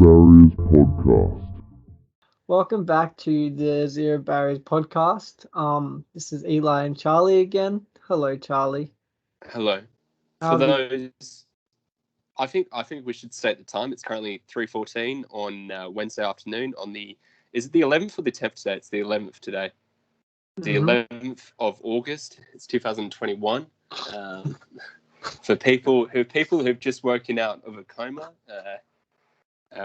Barriers Podcast. Welcome back to the Zero Barriers Podcast. This is Eli and Charlie again. Hello, Charlie. Hello. How For have those, I think we should state the time. It's currently 3:14 on Wednesday afternoon. Is it the 11th or the 10th today? It's the 11th today. The 11th of August. It's 2021. For people who've just woken out of a coma,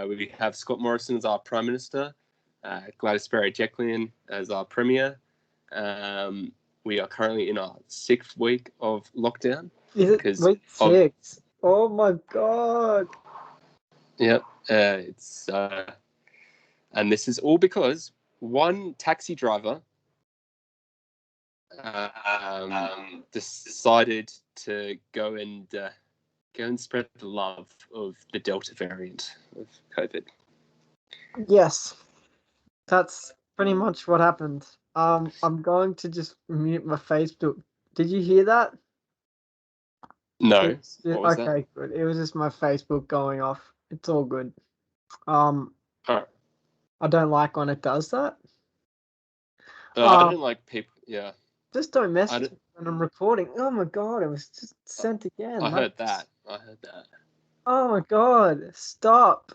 we have Scott Morrison as our Prime Minister, Gladys Berejiklian as our Premier. We are currently in our 6th week of lockdown. Is it week 6? Oh my god! Yep, and this is all because one taxi driver decided to go and spread the love of the Delta variant of COVID. Yes, that's pretty much what happened. I'm going to just mute my Facebook. Did you hear that? No. What was okay, good. It was just my Facebook going off. It's all good. Alright. I don't like when it does that. I don't like people. Yeah. Just don't message me when I'm recording. Oh my god, it was just sent again. I heard that. Oh my god, stop.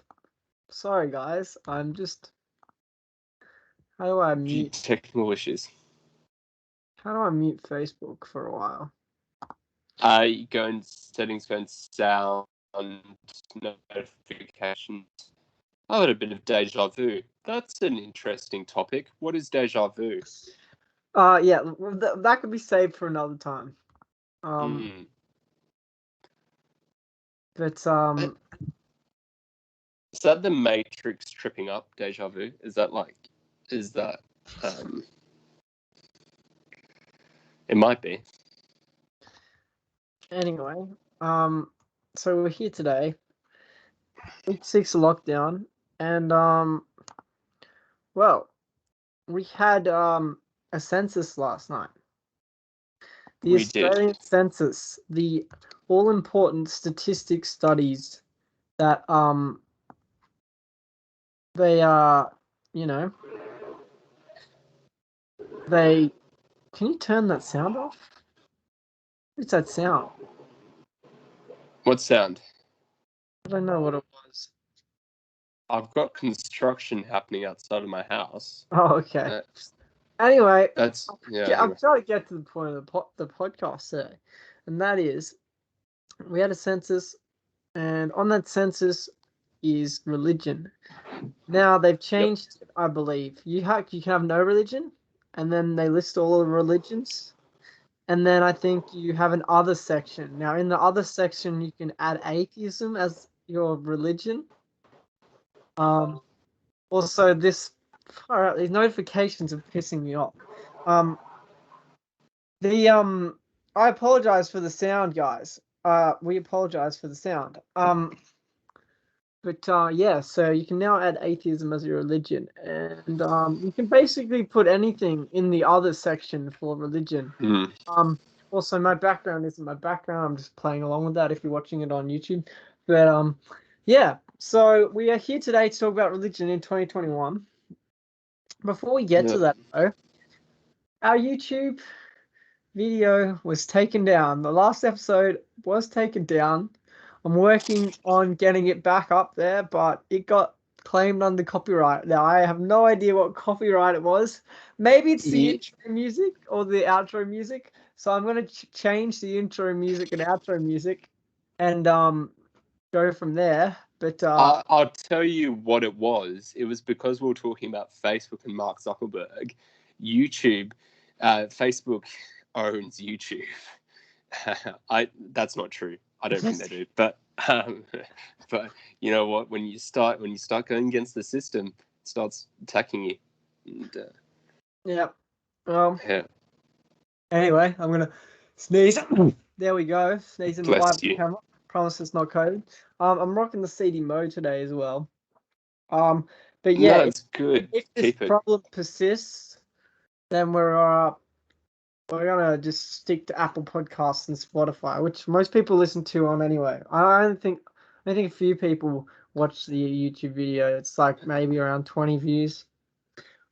Sorry guys, I'm just... How do I mute? Technical issues. How do I mute Facebook for a while? You go in settings, go in sound, notifications. I had a bit of deja vu. That's an interesting topic. What is deja vu? Yeah, that could be saved for another time. But is that the Matrix tripping up deja vu? Is that it might be. Anyway, so we're here today, week 6 lockdown, and well, we had a census last night. The Australian census, the all-important statistics studies that they are, they... Can you turn that sound off? What's that sound? What sound? I don't know what it was. I've got construction happening outside of my house. Oh, okay. Anyway, I'm trying to get to the point of the podcast today, and that is, we had a census, and on that census is religion. Now they've changed it, I believe. You can have no religion, and then they list all the religions, and then I think you have an other section. Now in the other section you can add atheism as your religion. Also these notifications are pissing me off. I apologize for the sound, guys. We apologize for the sound. But yeah, so you can now add atheism as your religion, and you can basically put anything in the other section for religion. Also, my background isn't my background. I'm just playing along with that if you're watching it on YouTube. But yeah, so we are here today to talk about religion in 2021. Before we get to that, though, our YouTube video was taken down. The last episode was taken down. I'm working on getting it back up there, but it got claimed under copyright. Now, I have no idea what copyright it was. Maybe it's the intro music or the outro music. So I'm going to change the intro music and outro music and go from there. But I'll tell you what it was. It was because we were talking about Facebook and Mark Zuckerberg. Facebook owns YouTube. That's not true. I don't think they do. But you know what? When you start going against the system, it starts attacking you. And, yeah. Yeah. Anyway, I'm gonna sneeze. There we go. Sneezing live on camera. Promise it's not COVID. I'm rocking the CD mode today as well. But yeah, no, it's good. If this problem persists, then we're gonna just stick to Apple Podcasts and Spotify, which most people listen to on anyway. I don't think a few people watch the YouTube video. It's like maybe around 20 views.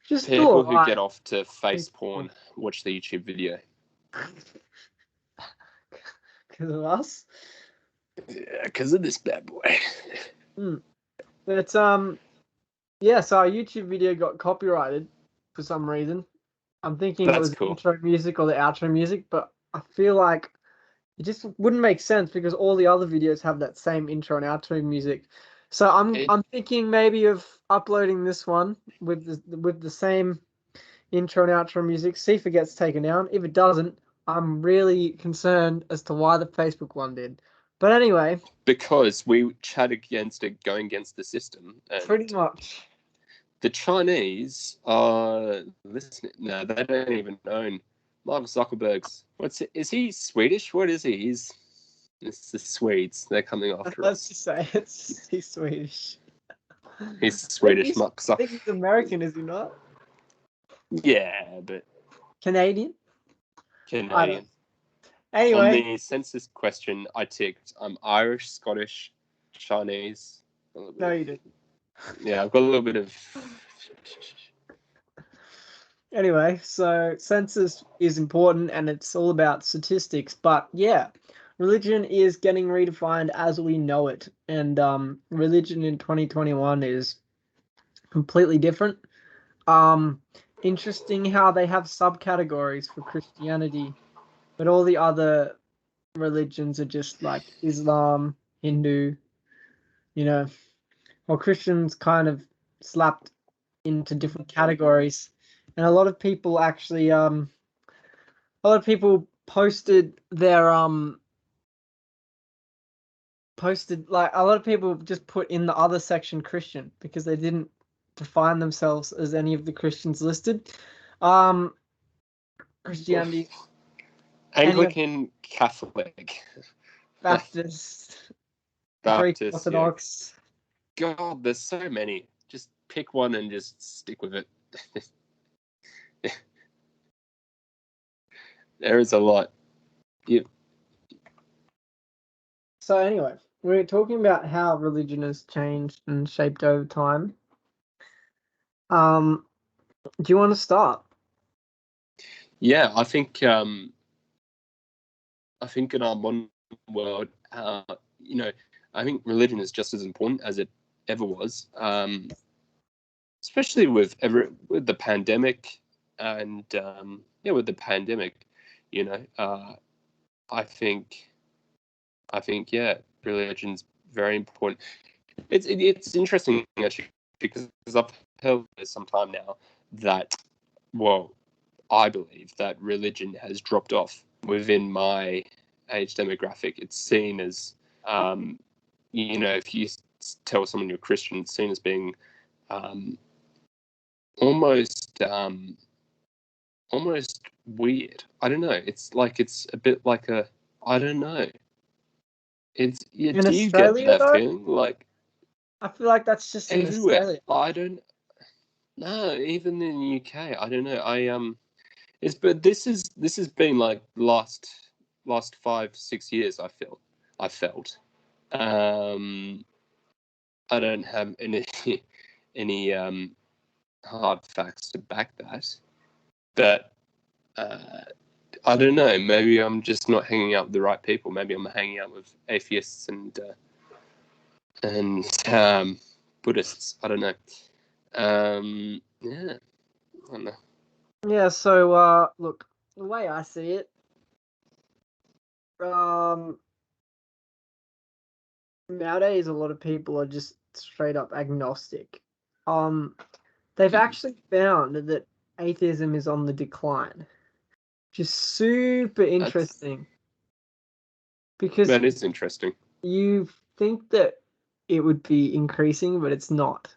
Just People who get off to face porn watch the YouTube video. Because of us. Yeah, because of this bad boy. But yeah, so our YouTube video got copyrighted for some reason. I'm thinking it was cool. the intro music or the outro music, but I feel like it just wouldn't make sense because all the other videos have that same intro and outro music. So I'm thinking maybe of uploading this one with the same intro and outro music. See if it gets taken down. If it doesn't, I'm really concerned as to why the Facebook one did. But anyway, because we chat against it, going against the system. And pretty much. The Chinese are listening. No, they don't even own Mark Zuckerberg's. Is he Swedish? What is he? It's the Swedes. They're coming after Let's us. just say he's Swedish. He's Swedish, Mark I think he's American, is he not? Yeah, but Canadian. Canadian. Anyway. On the census question, I ticked I'm Irish, Scottish, Chinese. No, you didn't. Yeah, I've got a little bit of. Anyway, so census is important and it's all about statistics, but yeah, religion is getting redefined as we know it, and religion in 2021 is completely different. Interesting how they have subcategories for Christianity, but all the other religions are just like Islam, Hindu, or Christians kind of slapped into different categories. And a lot of people actually posted their like a lot of people just put in the other section Christian because they didn't define themselves as any of the Christians listed. Christianity, Anglican, Catholic, Baptist, Greek Orthodox. Yeah. God, there's so many. Just pick one and just stick with it. There is a lot. Yeah. So anyway, we're talking about how religion has changed and shaped over time. Do you want to start? Yeah, I think in our modern world, I think religion is just as important as it ever was. Especially with the pandemic, and with the pandemic, I think religion's very important. It's interesting actually because I've heard for some time now that, well, I believe that religion has dropped off within my age demographic. It's seen as, if you tell someone you're Christian, it's seen as being almost weird. I don't know. It's a bit like a, I don't know. It's do you get that feeling? Like, I feel like that's just everywhere. In Australia. I don't. No, even in the UK, I don't know. But this has been like last 5-6 years. I felt. I don't have any hard facts to back that, but I don't know. Maybe I'm just not hanging out with the right people. Maybe I'm hanging out with atheists and Buddhists. I don't know. Yeah, I don't know. Yeah. So look, the way I see it, nowadays a lot of people are just straight up agnostic. They've actually found that atheism is on the decline. Just super interesting. Because that is interesting. You think that it would be increasing, but it's not.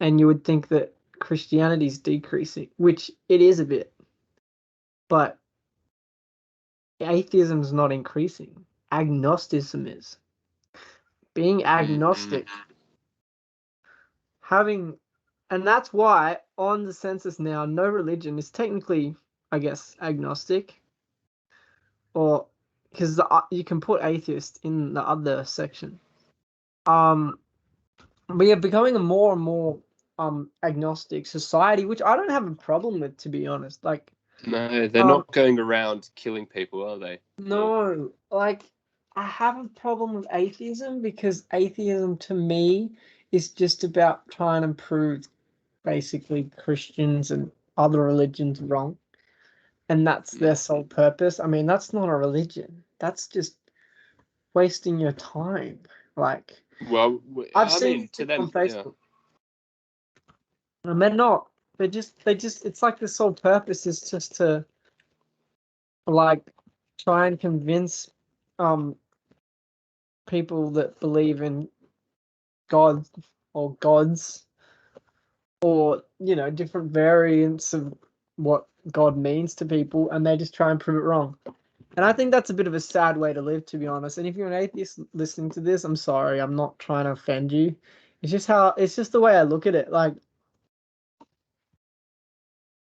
And you would think that Christianity is decreasing, which it is a bit. But atheism is not increasing. Agnosticism is. Being agnostic. And that's why on the census now, no religion is technically, I guess, agnostic. Or because you can put atheist in the other section. we are becoming a more and more agnostic society, which I don't have a problem with, to be honest. Like, No, they're not going around killing people, are they? no, like, I have a problem with atheism because atheism to me is just about trying to prove basically Christians and other religions wrong. And that's their sole purpose. I mean, that's not a religion. That's just wasting your time. Like, Well, I've I seen mean, to people on them, yeah. Facebook, and they're not. They just. It's like the sole purpose is just to like try and convince people that believe in God or gods or different variants of what God means to people, and they just try and prove it wrong. And I think that's a bit of a sad way to live, to be honest. And if you're an atheist listening to this, I'm sorry. I'm not trying to offend you. It's just the way I look at it. Like,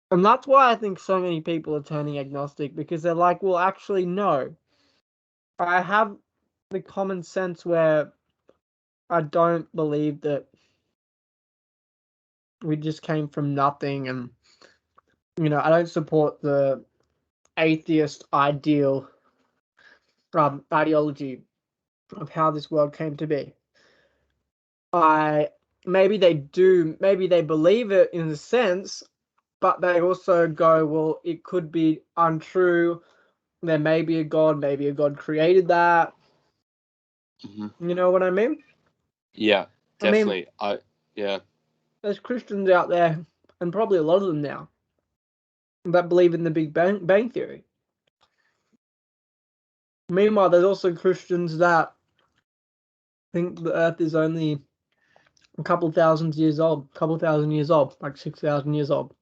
and that's why I think so many people are turning agnostic, because they're like, well, actually, no. I have the common sense where I don't believe that we just came from nothing, and I don't support the atheist ideology of how this world came to be. Maybe they do, maybe they believe it in a sense, but they also go, well, it could be untrue. There may be a God, maybe a God created that. Mm-hmm. You know what I mean? Yeah, definitely. I mean, there's Christians out there, and probably a lot of them now, that believe in the Big Bang Theory. Meanwhile, there's also Christians that think the Earth is only a couple thousand years old, like 6,000 years old.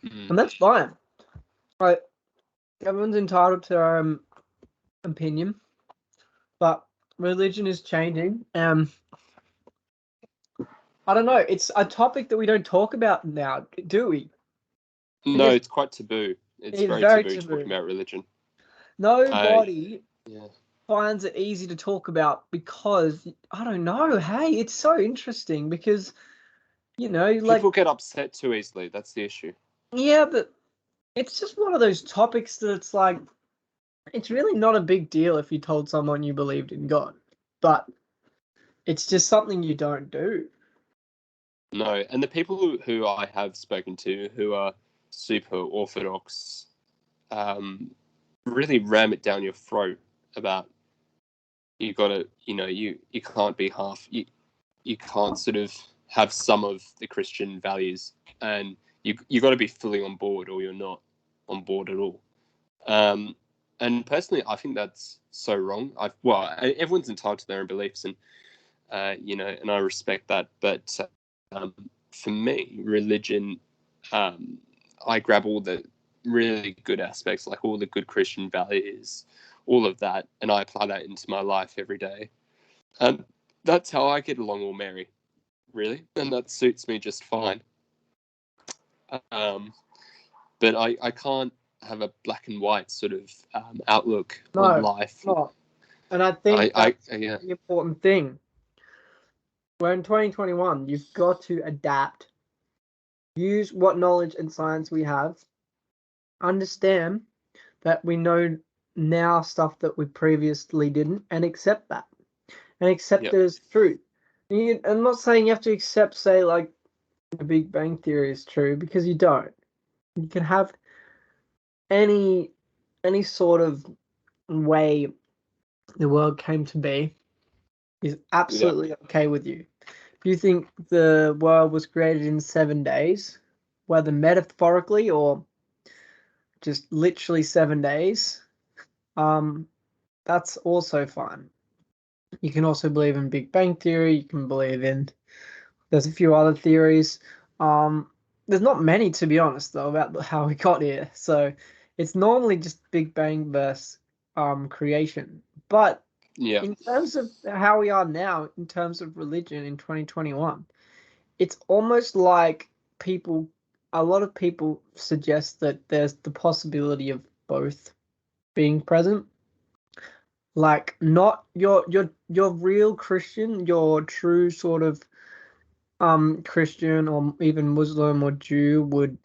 Mm-hmm. And that's fine. Like, everyone's entitled to their opinion, but religion is changing. I don't know. It's a topic that we don't talk about now, do we? No, it's quite taboo. It's very very taboo talking about religion. Nobody finds it easy to talk about because, I don't know, hey, it's so interesting because, people get upset too easily. That's the issue. Yeah, but it's just one of those topics that it's like, it's really not a big deal if you told someone you believed in God, but it's just something you don't do. No, and the people who I have spoken to who are super orthodox really ram it down your throat about you gotta, you can't be half, you can't sort of have some of the Christian values, and you got to be fully on board, or you're not on board at all. And personally, I think that's so wrong. Everyone's entitled to their own beliefs, and and I respect that. But for me, religion, I grab all the really good aspects, like all the good Christian values, all of that, and I apply that into my life every day. And that's how I get along, or Mary, really, and that suits me just fine. But I can't have a black and white sort of outlook on life. No. And I think that's the important thing. We're in 2021. You've got to adapt. Use what knowledge and science we have. Understand that we know now stuff that we previously didn't, and accept that. And accept it as truth. I'm not saying you have to accept, say, like, the Big Bang Theory is true, because you don't. You can have any sort of way the world came to be is absolutely okay with you. If you think the world was created in 7 days, whether metaphorically or just literally 7 days, that's also fine. You can also believe in Big Bang Theory. You can believe in, there's a few other theories. There's not many, to be honest, though, about how we got here. So it's normally just Big Bang versus creation. But in terms of how we are now, in terms of religion in 2021, it's almost like a lot of people suggest that there's the possibility of both being present. Like, not your real Christian, your true sort of Christian or even Muslim or Jew would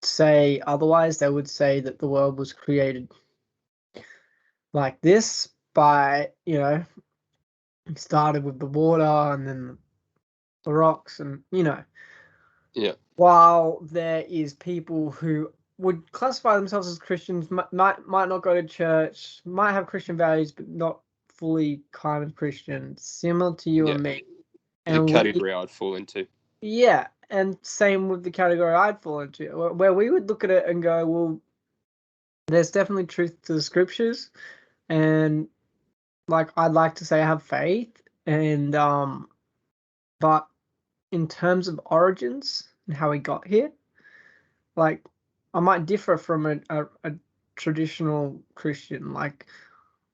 say otherwise. They would say that the world was created like this by, it started with the water and then the rocks and, Yeah. while there is people who would classify themselves as Christians, might not go to church, might have Christian values, but not fully kind of Christian, similar to you Yeah. and me. The And category I'd fall into. yeah, and same with the category I'd fall into, where we would look at it and go, well, there's definitely truth to the scriptures, and like I'd like to say I have faith, and but in terms of origins and how we got here, like I might differ from a traditional Christian. Like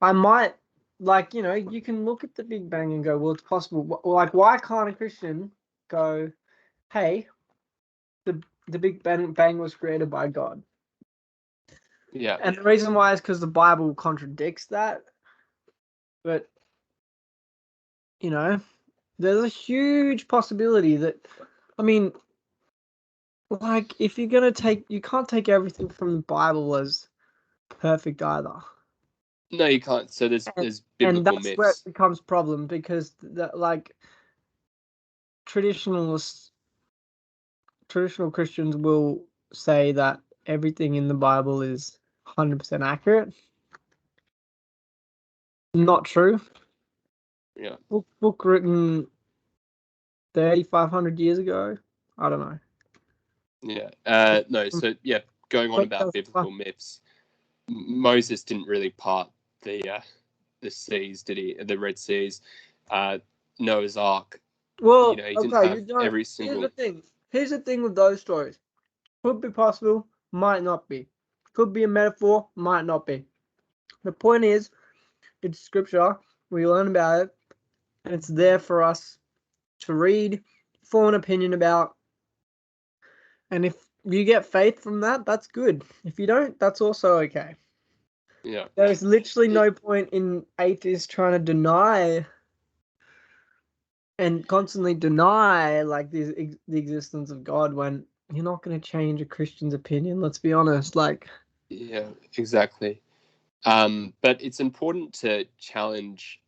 I might, like, you can look at the Big Bang and go, well, it's possible. Like, why can't a Christian go, hey, the Big Bang was created by God? Yeah. And the reason why is because the Bible contradicts that. But, there's a huge possibility that, I mean, like, if you're going to you can't take everything from the Bible as perfect either. No, you can't. So there's And biblical that's where it myths. becomes problem, because like traditional Christians will say that everything in the Bible is 100% accurate. Not true. Yeah. Book written 3,500 years ago. I don't know. Yeah. No. So yeah, going on about biblical myths. Moses didn't really part the seas, did he? The Red Seas. Noah's Ark. Well, He didn't okay, have every single. Here's the thing with those stories. Could be possible, might not be. Could be a metaphor, might not be. The point is, it's scripture. We learn about it, and it's there for us to read, form an opinion about. And if you get faith from that, that's good. If you don't, that's also okay. Yeah. There's literally no point in atheists trying to deny and constantly deny like the existence of God when you're not going to change a Christian's opinion. Let's be honest. Like, Yeah. Exactly. But it's important to challenge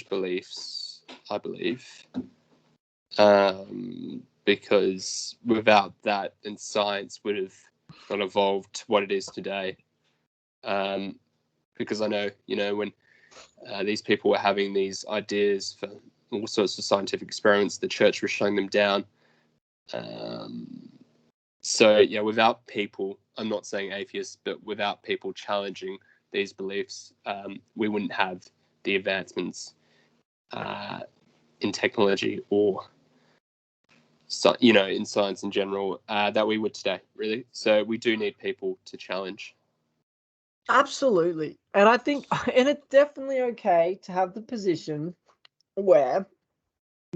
beliefs, I believe, because without that, then science would have not evolved to what it is today. Because I know, when these people were having these ideas for all sorts of scientific experiments, the church was shutting them down. So yeah, without people, I'm not saying atheists, but without people challenging these beliefs, we wouldn't have the advancements in technology or in science in general that we would today, really. So we do need people to challenge. absolutely. And I think, and it's definitely okay to have the position where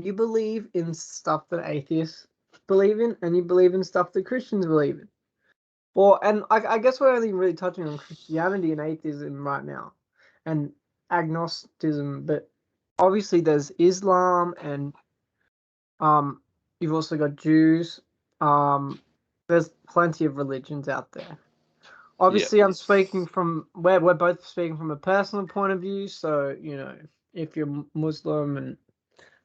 you believe in stuff that atheists believe in, and you believe in stuff that Christians believe in. And I guess we're only really touching on Christianity and atheism right now, and agnosticism. But obviously, there's Islam, and you've also got Jews. There's plenty of religions out there. Obviously, I'm speaking from we're both speaking from a personal point of view. So if you're Muslim and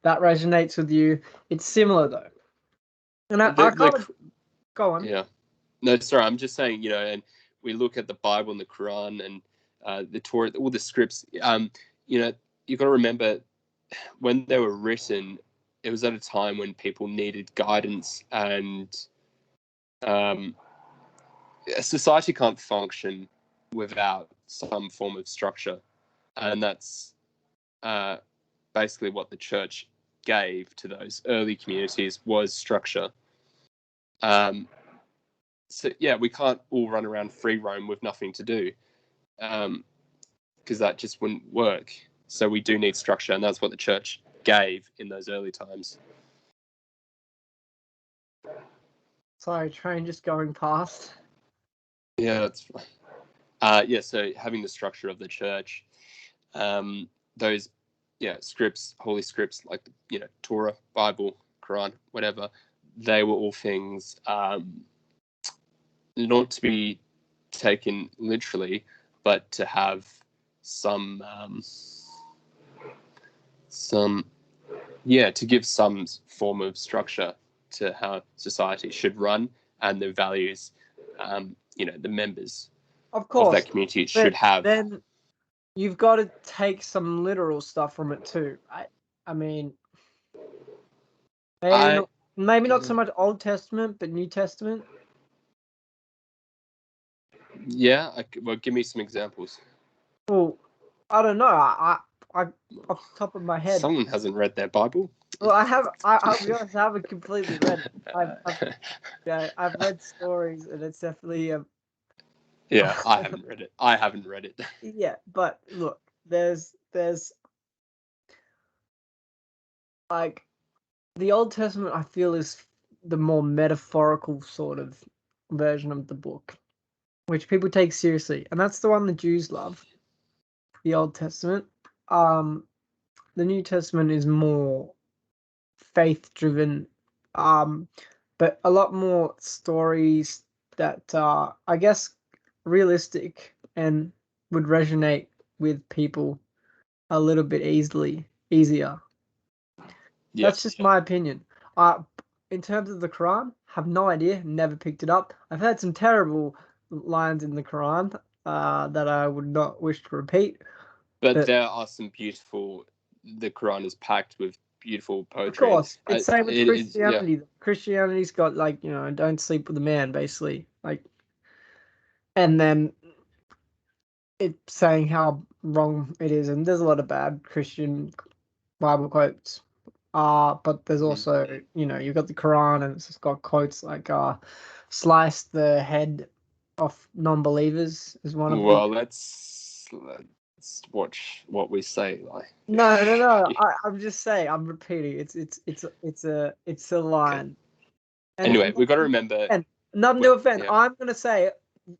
that resonates with you, it's similar though. And I kind of go on. Yeah. No, sorry. I'm just saying, and we look at the Bible and the Quran and the Torah, all the scripts. You've got to remember when they were written, it was at a time when people needed guidance, and a society can't function without some form of structure, and that's basically what the church gave to those early communities was structure. So yeah, we can't all run around free roam with nothing to do, because that just wouldn't work. So we do need structure, and that's what the church gave in those early times. Sorry, train just going past. Yeah, that's fine. So having the structure of the church, those scripts, holy scripts like Torah, Bible, Quran, whatever, they were all things not to be taken literally, but to have some to give some form of structure to how society should run, and the values the members Of of course, that community should have. then you've got to take some literal stuff from it too. I mean, maybe not so much Old Testament, but New Testament. Yeah, well, give me some examples. Well, I don't know. I off the top of my head. Someone hasn't read their Bible. Well, I have. I'll be honest, I haven't completely read it. I've read stories, and it's definitely Yeah, I haven't read it. Yeah, but look, there's like the Old Testament. I feel is the more metaphorical sort of version of the book, which people take seriously, and that's the one the Jews love. The Old Testament. The New Testament is more faith-driven, but a lot more stories that are, I guess, realistic and would resonate with people a little bit easier. Yeah. That's just my opinion. In terms of the Quran, have no idea, never picked it up. I've heard some terrible lines in the Quran that I would not wish to repeat. But there are some beautiful. The Quran is packed with beautiful poetry. Of course, it's same with Christianity. Yeah. Christianity's got don't sleep with a man, basically, and then it's saying how wrong it is, and there's a lot of bad Christian Bible quotes. But there's also, you've got the Quran, and it's got quotes like slice the head off non-believers is one of them. Well, let's watch what we say. No. I'm just saying. I'm repeating. It's a line. Okay. Anyway, we've got to remember. And nothing to offend. Yeah. I'm gonna say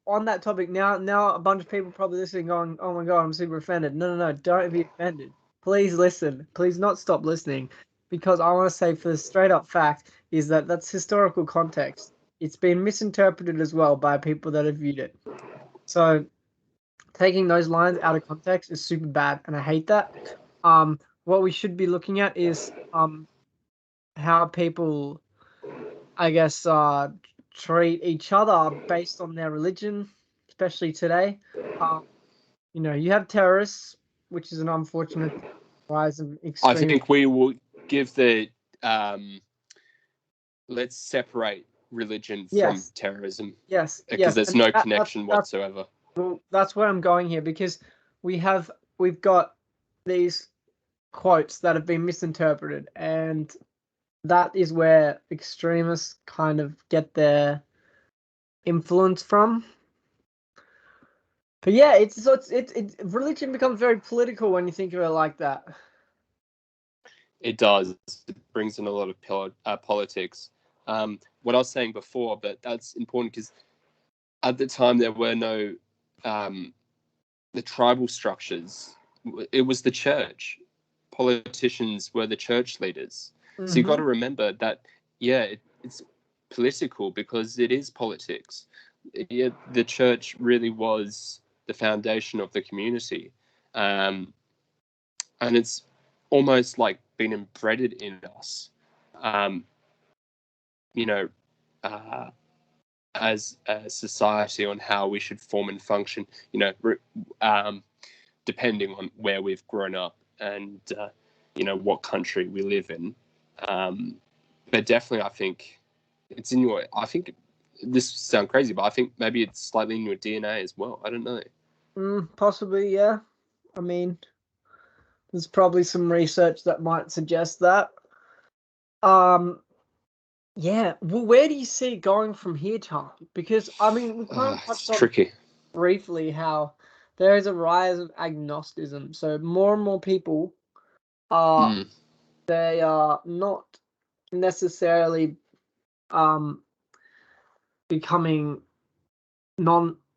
on that topic now. A bunch of people probably listening, going, "Oh my god, I'm super offended." No. Don't be offended. Please listen. Please not stop listening. Because I want to say, for the straight up fact, is that that's historical context. It's been misinterpreted as well by people that have viewed it. So taking those lines out of context is super bad, and I hate that. What we should be looking at is how people, I guess, treat each other based on their religion, especially today. You have terrorists, which is an unfortunate rise of extreme. I think we will give the let's separate religion from terrorism. Yes, because there's no connection whatsoever. Well, that's where I'm going here, because we've got these quotes that have been misinterpreted, and that is where extremists kind of get their influence from. But yeah, religion becomes very political when you think of it like that. It does. It brings in a lot of politics. What I was saying before, but that's important because at the time there were no the tribal structures. It was the church. Politicians were the church leaders. Mm-hmm. So you've got to remember that, it's political because it is politics. The church really was the foundation of the community. And it's almost like been embedded in us, as a society, on how we should form and function, depending on where we've grown up and, what country we live in. But definitely, I think it's in I think this sounds crazy, but I think maybe it's slightly in your DNA as well. I don't know. Possibly, yeah. I mean, there's probably some research that might suggest that. Yeah. Well, where do you see it going from here, Tom? Because we kind of touched on briefly how there is a rise of agnosticism. So more and more people they are not necessarily becoming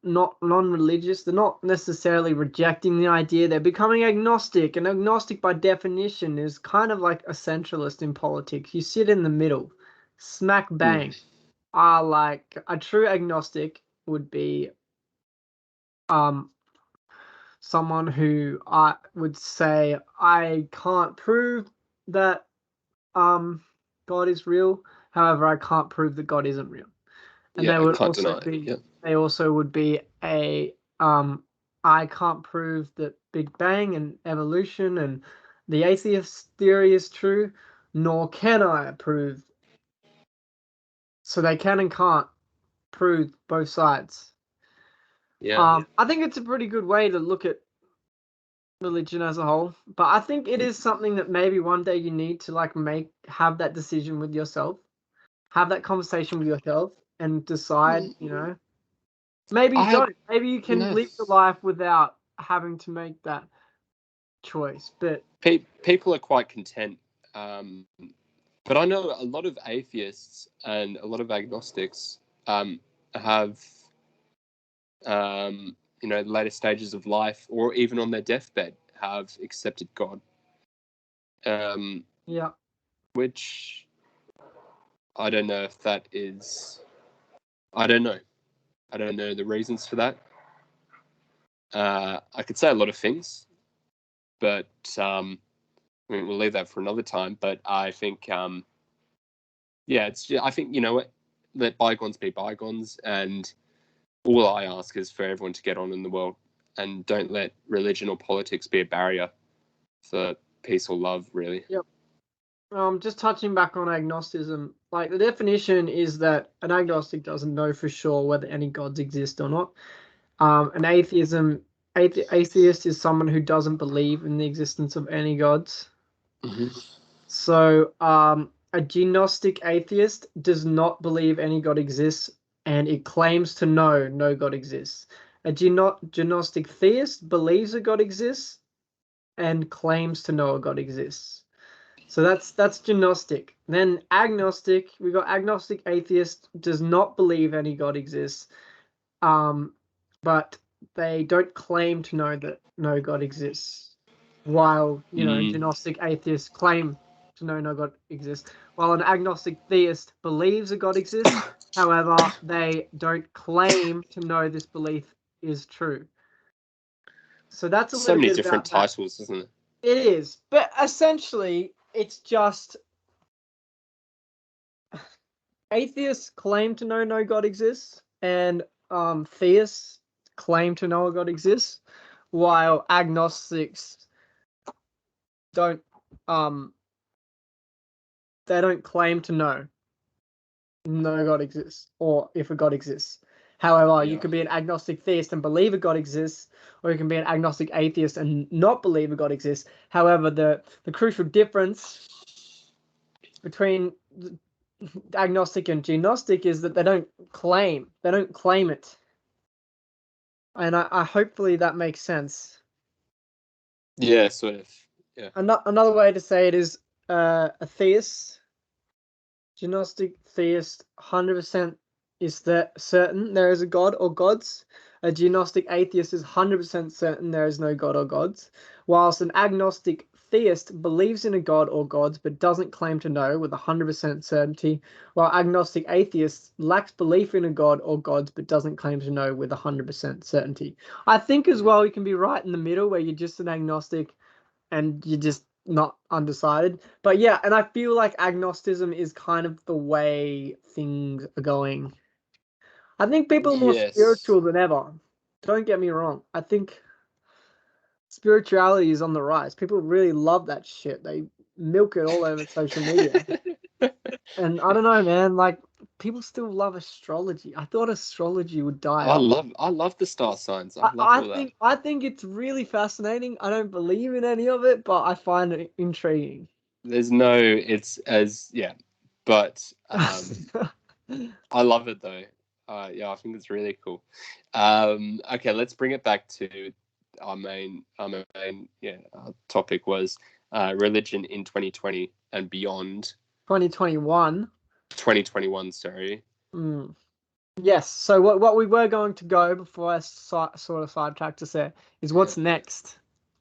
not non-religious, they're not necessarily rejecting the idea. They're becoming agnostic, and agnostic by definition is kind of like a centralist in politics. You sit in the middle, smack bang. Like a true agnostic would be someone who I would say I can't prove that God is real. However, I can't prove that God isn't real. And Yeah, they I would can't also deny it. be Yeah. they also would be a I can't prove that Big Bang and evolution and the atheist theory is true, nor can I prove. So they can and can't prove both sides. Yeah. I think it's a pretty good way to look at religion as a whole, but I think it is something that maybe one day you need to like have that decision with yourself, have that conversation with yourself, and decide. Maybe you I don't. Maybe you can no. live your life without having to make that choice. But People are quite content. But I know a lot of atheists and a lot of agnostics have, later stages of life or even on their deathbed have accepted God. yeah, Which I don't know if that is. I don't know. I don't know the reasons for that. I could say a lot of things, but we'll leave that for another time. But I think, I think what, let bygones be bygones, and all I ask is for everyone to get on in the world, and don't let religion or politics be a barrier for peace or love. Really. yep. Just touching back on agnosticism, like the definition is that an agnostic doesn't know for sure whether any gods exist or not. An atheist is someone who doesn't believe in the existence of any gods. Mm-hmm. So, a gnostic atheist does not believe any god exists, and it claims to know no god exists. A gnostic theist believes a god exists and claims to know a god exists. So that's gnostic. Then agnostic, we got agnostic atheist does not believe any god exists, but they don't claim to know that no god exists. While gnostic atheists claim to know no god exists, while an agnostic theist believes a god exists, however, they don't claim to know this belief is true. So that's a So little many bit different about that. titles, isn't it? It is, but essentially, it's just atheists claim to know no God exists, and theists claim to know a God exists, while agnostics don't they don't claim to know no God exists, or if a God exists. However, you Yeah. could be an agnostic theist and believe a God exists, or you can be an agnostic atheist and not believe a God exists. However, the crucial difference between agnostic and gnostic is that they don't claim it. And I hopefully that makes sense. Yeah, sort of. Yeah. Another way to say it is a theist, gnostic theist, 100% is that certain there is a god or gods. A gnostic atheist is 100% certain there is no god or gods, whilst an agnostic theist believes in a god or gods but doesn't claim to know with 100% certainty, while agnostic atheist lacks belief in a god or gods but doesn't claim to know with 100% certainty. I think as well you can be right in the middle where you're just an agnostic and you're just not undecided. But yeah, and I feel like agnosticism is kind of the way things are going. I think people are more Yes. spiritual than ever. Don't get me wrong. I think spirituality is on the rise. People really love that shit. They milk it all over social media. And I don't know, man, like people still love astrology. I thought astrology would die off. I love the star signs. I love all that. I think it's really fascinating. I don't believe in any of it, but I find it intriguing. There's no, it's as but I love it though. I think it's really cool. Okay, let's bring it back to our main topic was religion in 2020 and beyond. 2021. 2021, sorry. Mm. Yes. So what we were going to go before I sort of sidetracked us there is what's next.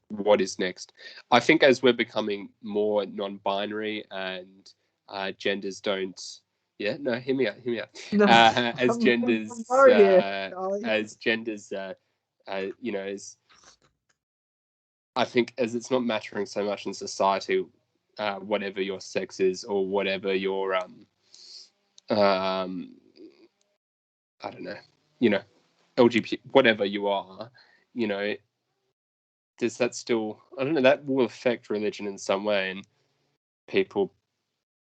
What is next? I think as we're becoming more non-binary and genders don't. Yeah, no, hear me out. Hear me out. No, As I'm genders, sorry here, Charlie. as genders, you know, as I think as it's not mattering so much in society, whatever your sex is or whatever your I don't know, you know, LGBT, whatever you are, you know, does that still? I don't know. That will affect religion in some way, and people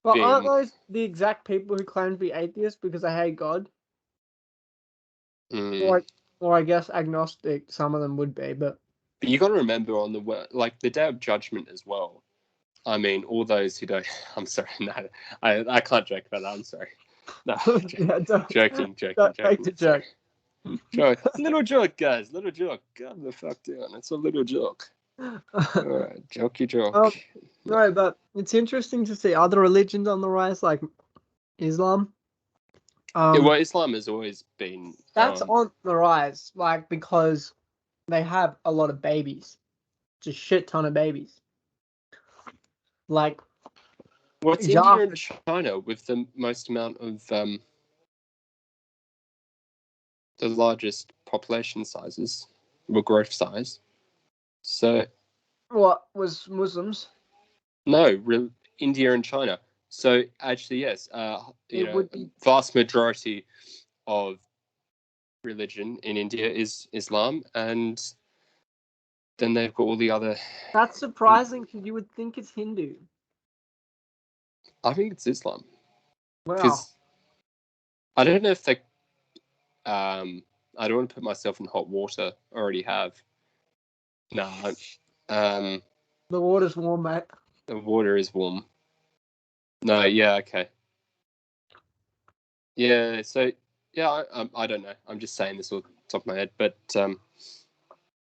Well, aren't being. those the exact people who claim to be atheists because they hate God? Mm. Or I guess agnostic. Some of them would be, but But you got to remember on like the day of judgment as well. I mean, all those who don't. I'm sorry, no, I can't joke about that. I'm sorry. No, yeah, joking. don't make the joke. Joke. Little joke, guys. Little joke. Calm the fuck down. It's a little joke. All right, jokey joke. No, but it's interesting to see other religions on the rise, like Islam. Well, Islam has always been. That's on the rise, like because they have a lot of babies, just shit ton of babies. Like, What's India and China with the most amount of the largest population sizes, or growth size? So what was Muslims? no, India and China. So actually, yes, It would be vast majority of religion in India is Islam, and then they've got all the other. That's surprising because you would think it's Hindu. I think it's Islam Wow. because I don't know if they. I don't want to put myself in hot water. I already have. No. The water's warm, mate. The water is warm. No, yeah, okay. Yeah, so yeah, I don't know. I'm just saying this off the top of my head, but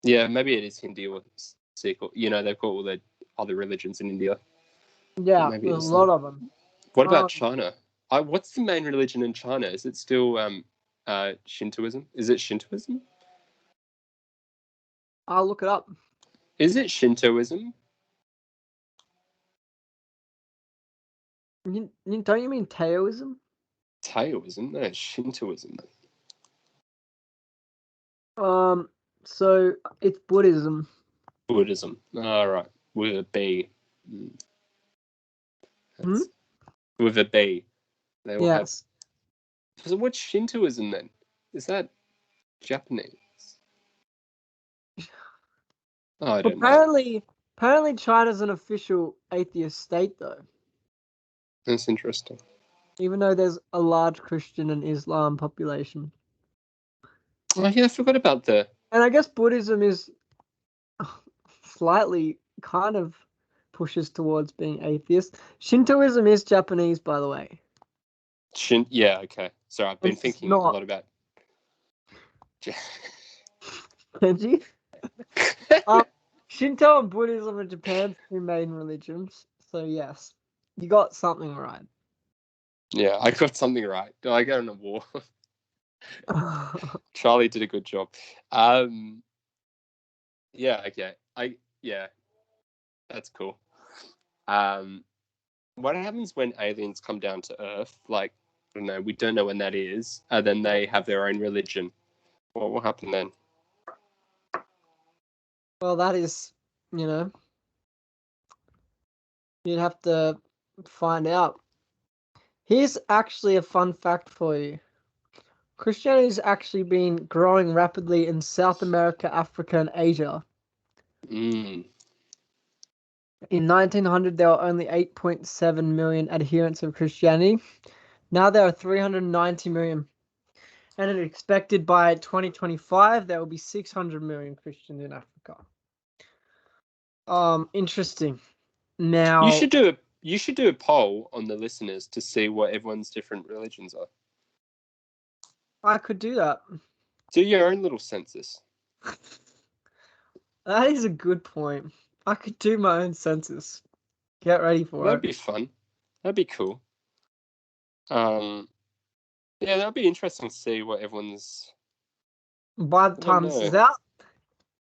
yeah, maybe it is Hindi or Sikh. Or, you know, they've got all the other religions in India. Yeah, Maybe there's a lot of them. What about China? What's the main religion in China? Is it still Shintoism? Is it Shintoism? I'll look it up. Is it Shintoism? Don't you mean Taoism? Taoism? No, it's Shintoism. So it's Buddhism. Buddhism. All right, with a B. With a B. They will Yes. have. So what's Shintoism then? Is that Japanese? Oh, I don't know. Apparently China's an official atheist state though. That's interesting. Even though there's a large Christian and Islam population. Oh yeah, I forgot about the. And I guess Buddhism is slightly kind of pushes towards being atheist. Shintoism is Japanese, by the way. Yeah, okay. So I've been thinking a lot about. Kenji? Shinto and Buddhism are Japan's two main religions. So yes, you got something right. Yeah, I got something right. Did I get an award? Charlie did a good job. Yeah, okay. Yeah, that's cool. What happens when aliens come down to Earth? Like, I don't know, we don't know when that is, and then they have their own religion. What will happen then? Well, that is, you'd have to find out. Here's actually a fun fact for you. Christianity has actually been growing rapidly in South America, Africa, and Asia. In 1900, there were only 8.7 million adherents of Christianity. Now there are 390 million. And it's expected by 2025, there will be 600 million Christians in Africa. Interesting. Now you should do a poll on the listeners to see what everyone's different religions are. I could do that. Do your own little census. That is a good point. I could do my own census. Get ready for That'd it. be fun. That'd be cool. Yeah, that'd be interesting to see what everyone's. By the I don't time this is know. out,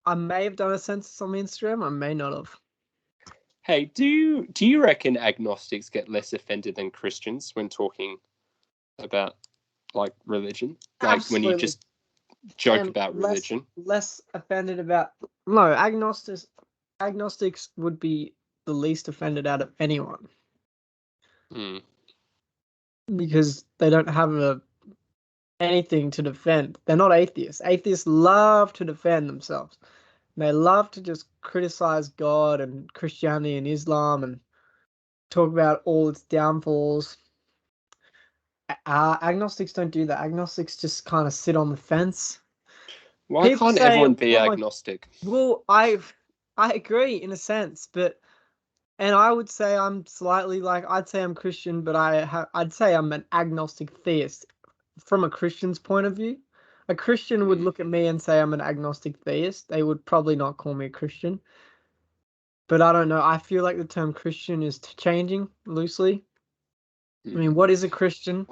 I may have done a census on Instagram. I may not have. Hey, do you reckon agnostics get less offended than Christians when talking about like religion? Like when you Absolutely. just joke And about religion? less offended about. No, agnostics would be the least offended out of anyone Hmm. because they don't have anything to defend. They're not atheists. Atheists love to defend themselves. They love to just criticize God and Christianity and Islam and talk about all its downfalls. Agnostics don't do that. Agnostics just kind of sit on the fence. Why People can't say, everyone be "Well, agnostic? well, I agree in a sense, and I would say I'm slightly like I'd say I'm Christian, but I'd say I'm an agnostic theist from a Christian's point of view. A Christian would look at me and say I'm an agnostic theist. They would probably not call me a Christian. But I don't know. I feel like the term Christian is changing loosely. I mean, what is a Christian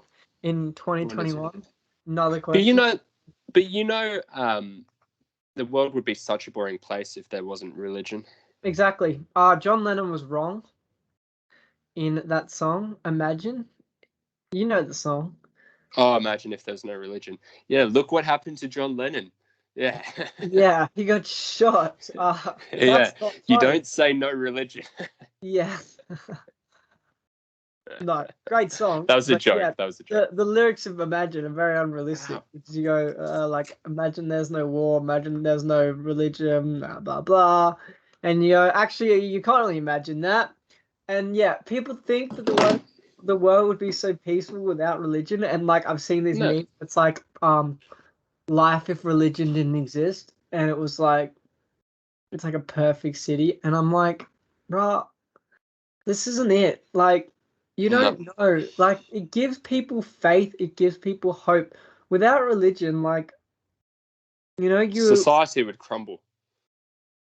in What is 2021? it? Another But you question. know, the world would be such a boring place if there wasn't religion. Exactly. John Lennon was wrong in that song. Imagine. You know the song. Oh, imagine if there's no religion. Yeah, look what happened to John Lennon. Yeah. Yeah, he got shot. Yeah, That's not you funny. don't say no religion. Yeah. No, great song, That was a but joke. yeah, That was a joke. the lyrics of Imagine are very unrealistic. Because you go like, imagine there's no war, imagine there's no religion, blah blah blah, and you go, actually, you can't really imagine that. And yeah, people think that the world would be so peaceful without religion, and like I've seen these No. memes. It's like life if religion didn't exist, and it was like it's like a perfect city, and I'm like, bruh, this isn't it. Like, you No. don't know. Like, it gives people faith, it gives people hope. Without religion, like, Society would crumble.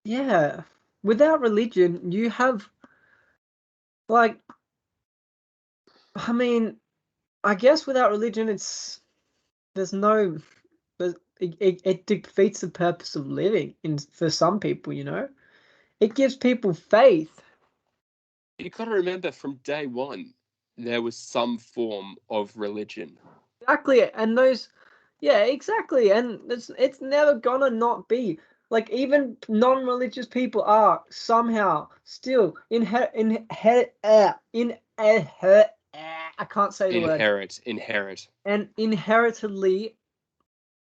yeah, without religion, you have, like, I mean, I guess without religion, there's no, it defeats the purpose of living for some people. It gives people faith. You got to remember from day one, there was some form of religion. Exactly, and yeah, exactly, and it's never gonna not be. Like even non-religious people are somehow still I can't say the word, Inherit. and inheritedly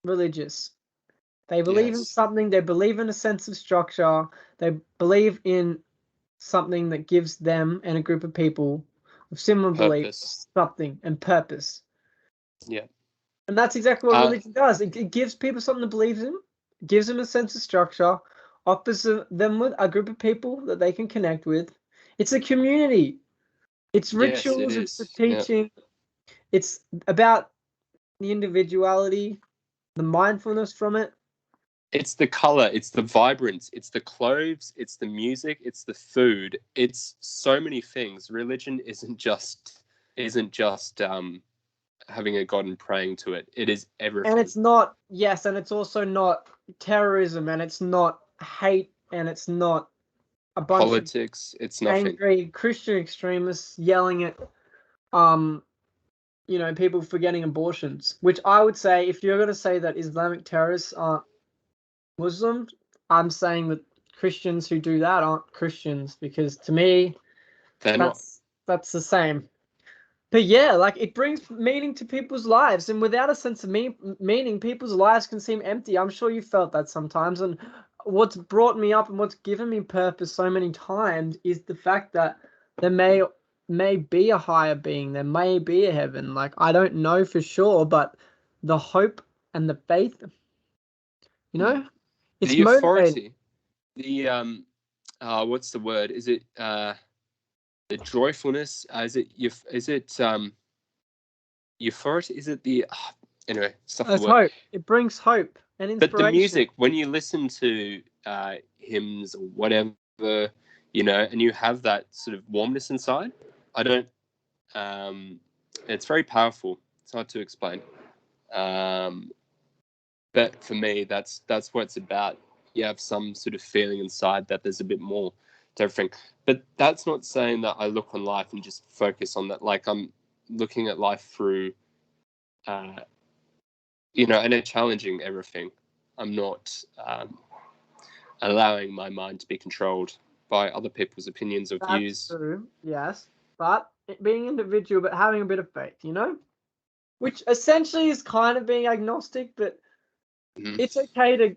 religious. They believe in Yes. something. They believe in a sense of structure. They believe in something that gives them and a group of people with similar Purpose. beliefs something and purpose. Yeah. And that's exactly what religion does. It gives people something to believe in, gives them a sense of structure, offers them with a group of people that they can connect with. It's a community. It's Yes, it rituals, it's the is. Yeah. teaching, it's about the individuality, the mindfulness from it. It's the color, it's the vibrance, it's the clothes, it's the music, it's the food. It's so many things. Religion isn't just having a god and praying to it. It is And everything. it's not, yes, and it's also not terrorism, and it's not hate, and it's not a bunch of Politics, it's nothing. angry Christian extremists yelling at people for getting abortions, which I would say, if you're going to say that Islamic terrorists aren't Muslims, I'm saying that Christians who do that aren't Christians, because to me, They're not. that's the same. But yeah, like it brings meaning to people's lives, and without a sense of meaning, people's lives can seem empty. I'm sure you felt that sometimes, and what's brought me up and what's given me purpose so many times is the fact that there may be a higher being, there may be a heaven. Like I don't know for sure, but the hope and the faith, it's The motivating. authority, the what's the word? Is it the joyfulness? Is it euphoric? Is it the anyway? Stuff the It's word. hope. It brings hope and But the inspiration. music, when you listen to hymns or whatever, and you have that sort of warmness inside, I don't. It's very powerful. It's hard to explain. But for me, that's what it's about. You have some sort of feeling inside that there's a bit more to everything. But that's not saying that I look on life and just focus on that. Like, I'm looking at life through, and it's challenging everything. I'm not allowing my mind to be controlled by other people's opinions or views. That's true, yes. But being individual, but having a bit of faith, which essentially is kind of being agnostic, but it's okay to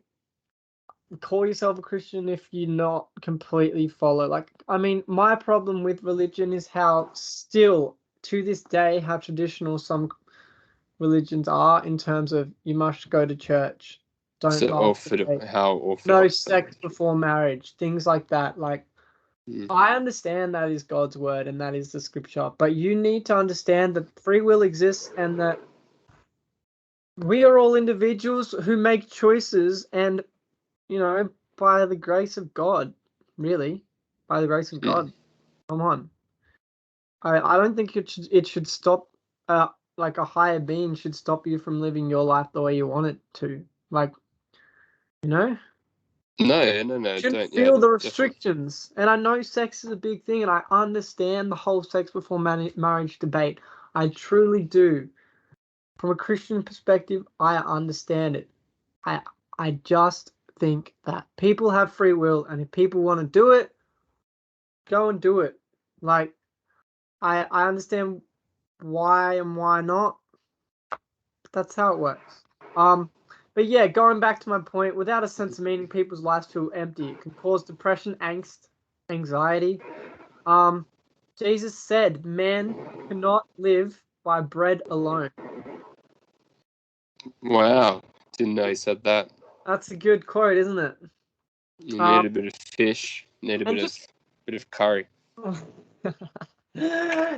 call yourself a Christian if you not completely follow. Like, I mean, my problem with religion is how still to this day how traditional some religions are in terms of you must go to church, don't no sex before marriage, things like that. Like, I understand that is God's word and that is the scripture, but you need to understand that free will exists and that we are all individuals who make choices, and by the grace of God, really, by the grace of God. Come on. I don't think it should stop. Like a higher being should stop you from living your life the way you want it to. Like, No. Shouldn't feel the restrictions. Definitely. And I know sex is a big thing, and I understand the whole sex before marriage debate. I truly do. From a Christian perspective, I understand it. I just think that people have free will, and if people want to do it, go and do it. Like, I understand why and why not. That's how it works. But yeah, going back to my point, without a sense of meaning, people's lives feel empty. It can cause depression, angst, anxiety. Jesus said, "Man cannot live by bread alone." Wow, didn't know he said that. That's a good quote, isn't it? You need a bit of fish, need a bit of curry.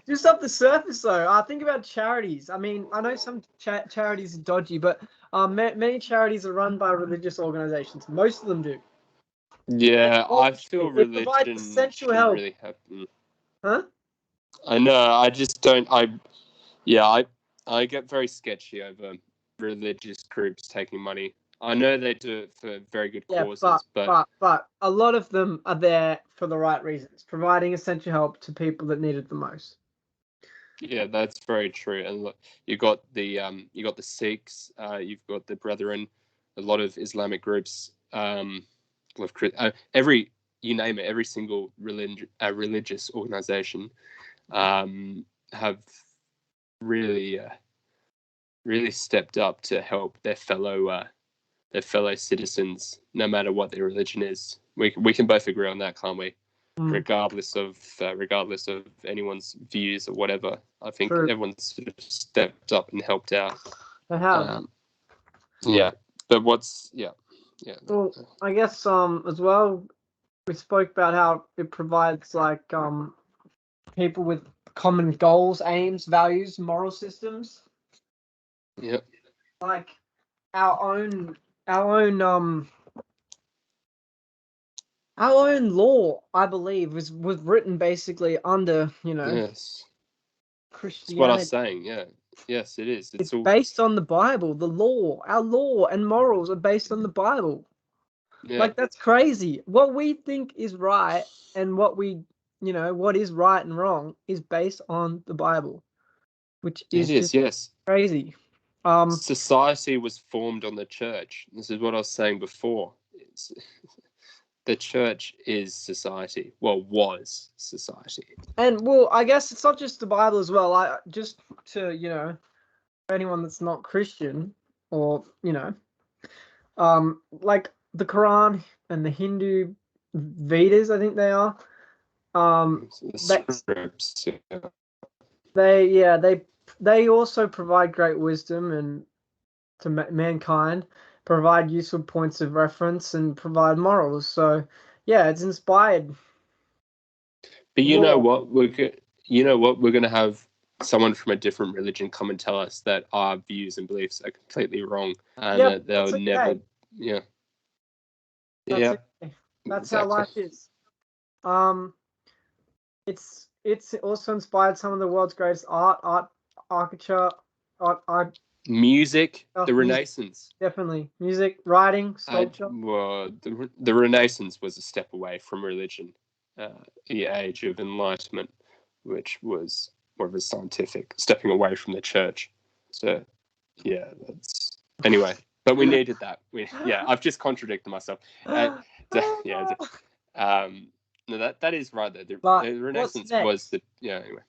Just off the surface, though, think about charities. I mean, I know some charities are dodgy, but many charities are run by religious organizations. Most of them do. Yeah, I feel religion essential help. Really happen. Huh? I know. I just don't. I get very sketchy over religious groups taking money. I know they do it for very good causes, but a lot of them are there for the right reasons, providing essential help to people that need it the most. Yeah, that's very true. And look, you got the Sikhs, you've got the Brethren, a lot of Islamic groups, you name it, every single religious organization have really stepped up to help their fellow citizens, no matter what their religion is. We can both agree on that, can't we? Regardless of anyone's views or whatever, I think everyone's sort of stepped up and helped out. They have. But Well, I guess as well, we spoke about how it provides like people with common goals, aims, values, moral systems. Yep. Like our own law, I believe, was written basically under, Yes. Christianity. That's what I was saying, yeah. Yes, it is. It's all based on the Bible. The law, our law and morals are based on the Bible. Yeah. Like, that's crazy. What we think is right and what what is right and wrong is based on the Bible, which is crazy. Society was formed on the church. This is what I was saying before. The church is society. Well, was society. And well, I guess it's not just the Bible as well. Just to anyone that's not Christian or like the Quran and the Hindu Vedas, I think they are. Scripts, they also provide great wisdom and to mankind, provide useful points of reference, and provide morals. So yeah, it's inspired. But you know what? We're going to have someone from a different religion come and tell us that our views and beliefs are completely wrong, and that they'll never. Yeah. That's exactly how life is. It's also inspired some of the world's greatest architecture, Music, Oh, the music, Renaissance. definitely. Music, writing, sculpture. The Renaissance was a step away from religion. The age of enlightenment, which was more of a scientific, stepping away from the church. So, yeah, that's anyway. But we needed that. I've just contradicted myself. Yeah, no, that is right though. But The what's Renaissance next? was the anyway.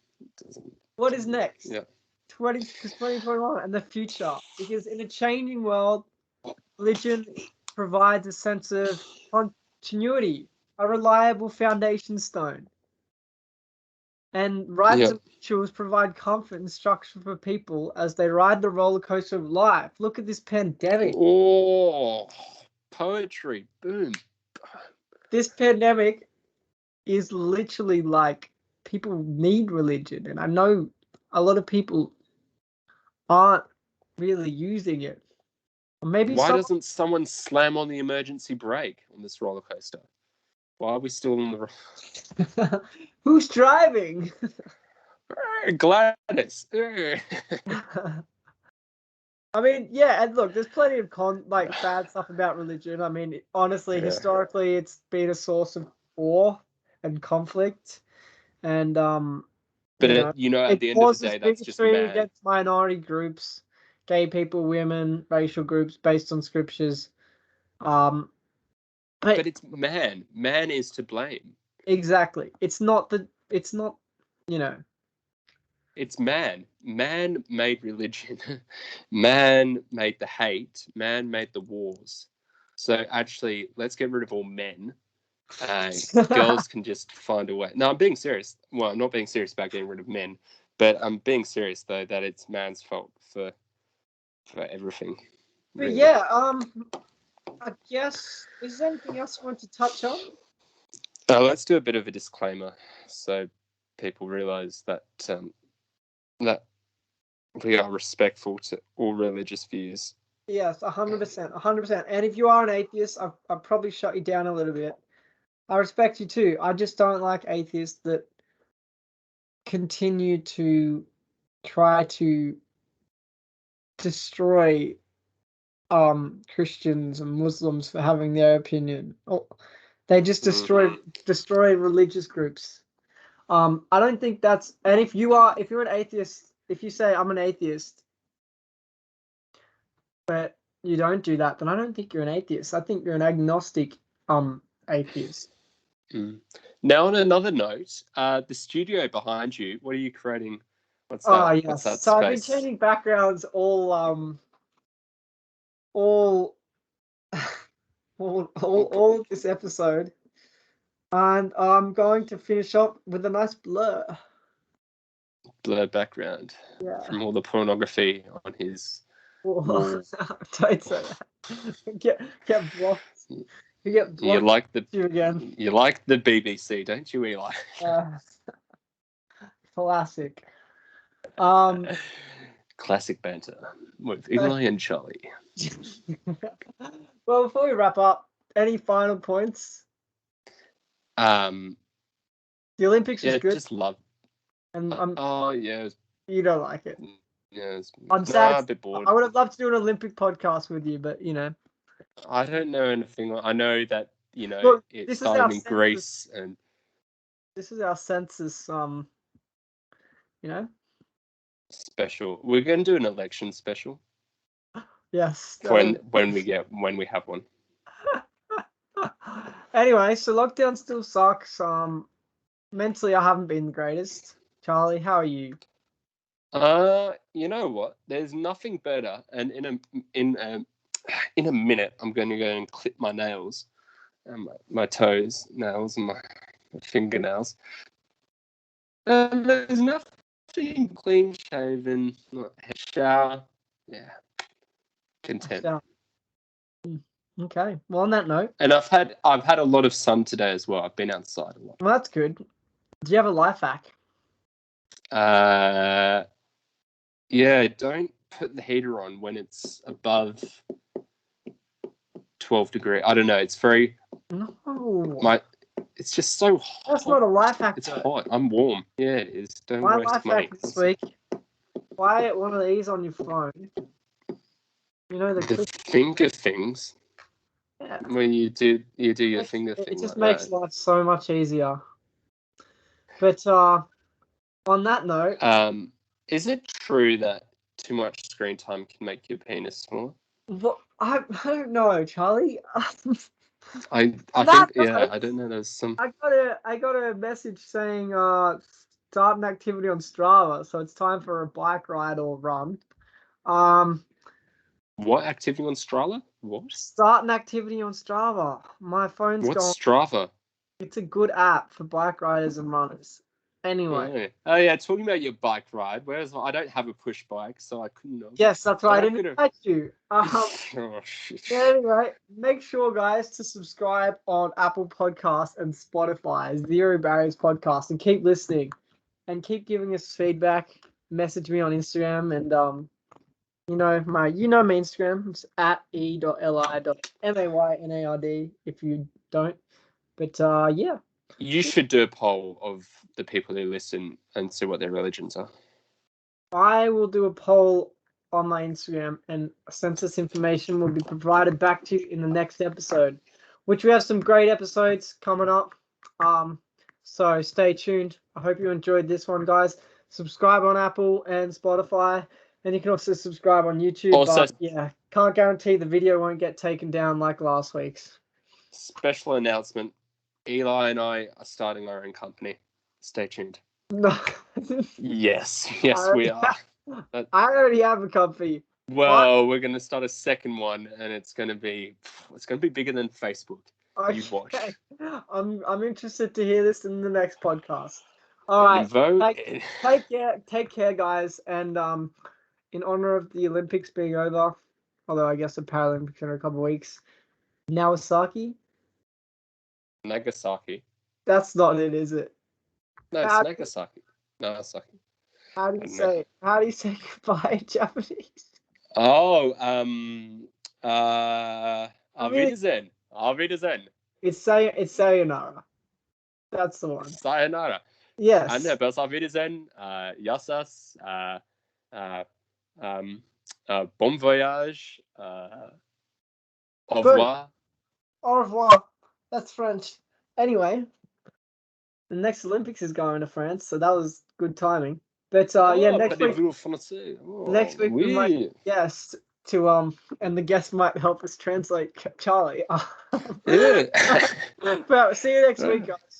What is next? Yeah. 2021 and the future. Because in a changing world, religion provides a sense of continuity, a reliable foundation stone. And rites and rituals provide comfort and structure for people as they ride the roller coaster of life. Look at this pandemic. Oh, poetry. Boom. This pandemic is literally like people need religion. And I know a lot of people aren't really using it. Or maybe Why doesn't someone slam on the emergency brake on this roller coaster? Why are we still on the Who's driving? Gladys. I mean, yeah, and look, there's plenty of bad stuff about religion. I mean, honestly, historically, it's been a source of war and conflict, and but at the end of the day, that's just man. Against minority groups, gay people, women, racial groups, based on scriptures. But it's man. Man is to blame. Exactly. It's not, It's man. Man made religion. Man made the hate. Man made the wars. So actually, let's get rid of all men. Girls can just find a way. No, I'm being serious. Well, I'm not being serious about getting rid of men, but I'm being serious though that it's man's fault for everything. But yeah, I guess, is there anything else you want to touch on? Let's do a bit of a disclaimer so people realize that that we are respectful to all religious views. Yes, 100%, 100%. And if you are an atheist, I'll probably shut you down a little bit. I respect you too. I just don't like atheists that continue to try to destroy Christians and Muslims for having their opinion. Oh, they just destroy religious groups. I don't think that's, and if you're an atheist, if you say I'm an atheist, but you don't do that, then I don't think you're an atheist. I think you're an agnostic atheist. Now, on another note, the studio behind you, what are you creating? What's that? Oh yes. What's that so space? I've been changing backgrounds all this episode, and I'm going to finish up with a nice blur background. Yeah. From all the pornography on his wall. Don't say that. Get blocked. You get blocked. You like the BBC, don't you, Eli? Classic. Classic banter with Eli and Charlie. Well, before we wrap up, any final points? The Olympics was good. Just love. And you don't like it. Yeah, I'm sad. A bit bored. I would have loved to do an Olympic podcast with you, but I don't know anything. I know that Look, it started in Greece, and this is our census. Special. We're going to do an election special. Yes. When we have one. Anyway, so lockdown still sucks. Mentally, I haven't been the greatest. Charlie, how are you? You know what? There's nothing better. And in a minute, I'm going to go and clip my nails, and my toes nails, and my fingernails. There's nothing clean shaven, not a shower. Yeah, content. Okay. Well, on that note, and I've had a lot of sun today as well. I've been outside a lot. Well, that's good. Do you have a life hack? Yeah, don't put the heater on when it's above 12 degrees. I don't know. It's very. No. It's just so hot. That's not a life hack. It's hot. I'm warm. Yeah, it is. Don't My waste life money. hack this week. Buy one of these on your phone, You know the The finger things. yeah. When you do your finger It thing just like makes that. life so much easier. But on that note, Is it true that too much screen time can make your penis smaller? I don't know, Charlie. I That think note, I don't know. There's some. I got a message saying start an activity on Strava, so it's time for a bike ride or run. What activity on Strava? What? Start an activity on Strava. My phone's What's going. Strava? It's a good app for bike riders and runners. Anyway. Oh yeah, talking about your bike ride. Whereas I don't have a push bike, so I couldn't know. Yes, that's right. I didn't But invite you. Oh, shit. Anyway, make sure, guys, to subscribe on Apple Podcasts and Spotify, Zero Barriers Podcast, and keep listening and keep giving us feedback. Message me on Instagram and you know my Instagram. It's at e.li.maynard if you don't. But yeah. You should do a poll of the people who listen and see what their religions are. I will do a poll on my Instagram, and census information will be provided back to you in the next episode, which we have some great episodes coming up. So stay tuned. I hope you enjoyed this one, guys. Subscribe on Apple and Spotify, and you can also subscribe on YouTube. Also, but yeah, can't guarantee the video won't get taken down like last week's. special announcement: Eli and I are starting our own company. Stay tuned. No. Yes, we are. I already have a company. Well, we're going to start a second one, and it's going to be bigger than Facebook. Okay. You watch. I'm interested to hear this in the next podcast. All right. Vote. Take care, guys. And in honor of the Olympics being over, although I guess the Paralympics are in a couple of weeks, Nagasaki. Nagasaki. That's not it, is it? No, it's Nagasaki. Nagasaki. How do you say goodbye in Japanese? Oh, Auf Wiedersehen. Auf Wiedersehen. It's sayonara. That's the one. Sayonara. Yes. And Auf Wiedersehen. Yassas. Bon voyage. Au revoir. Au revoir. That's French. Anyway, the next Olympics is going to France, so that was good timing. But next week we might guest to and the guest might help us translate Charlie. Yeah. But see you next week, guys.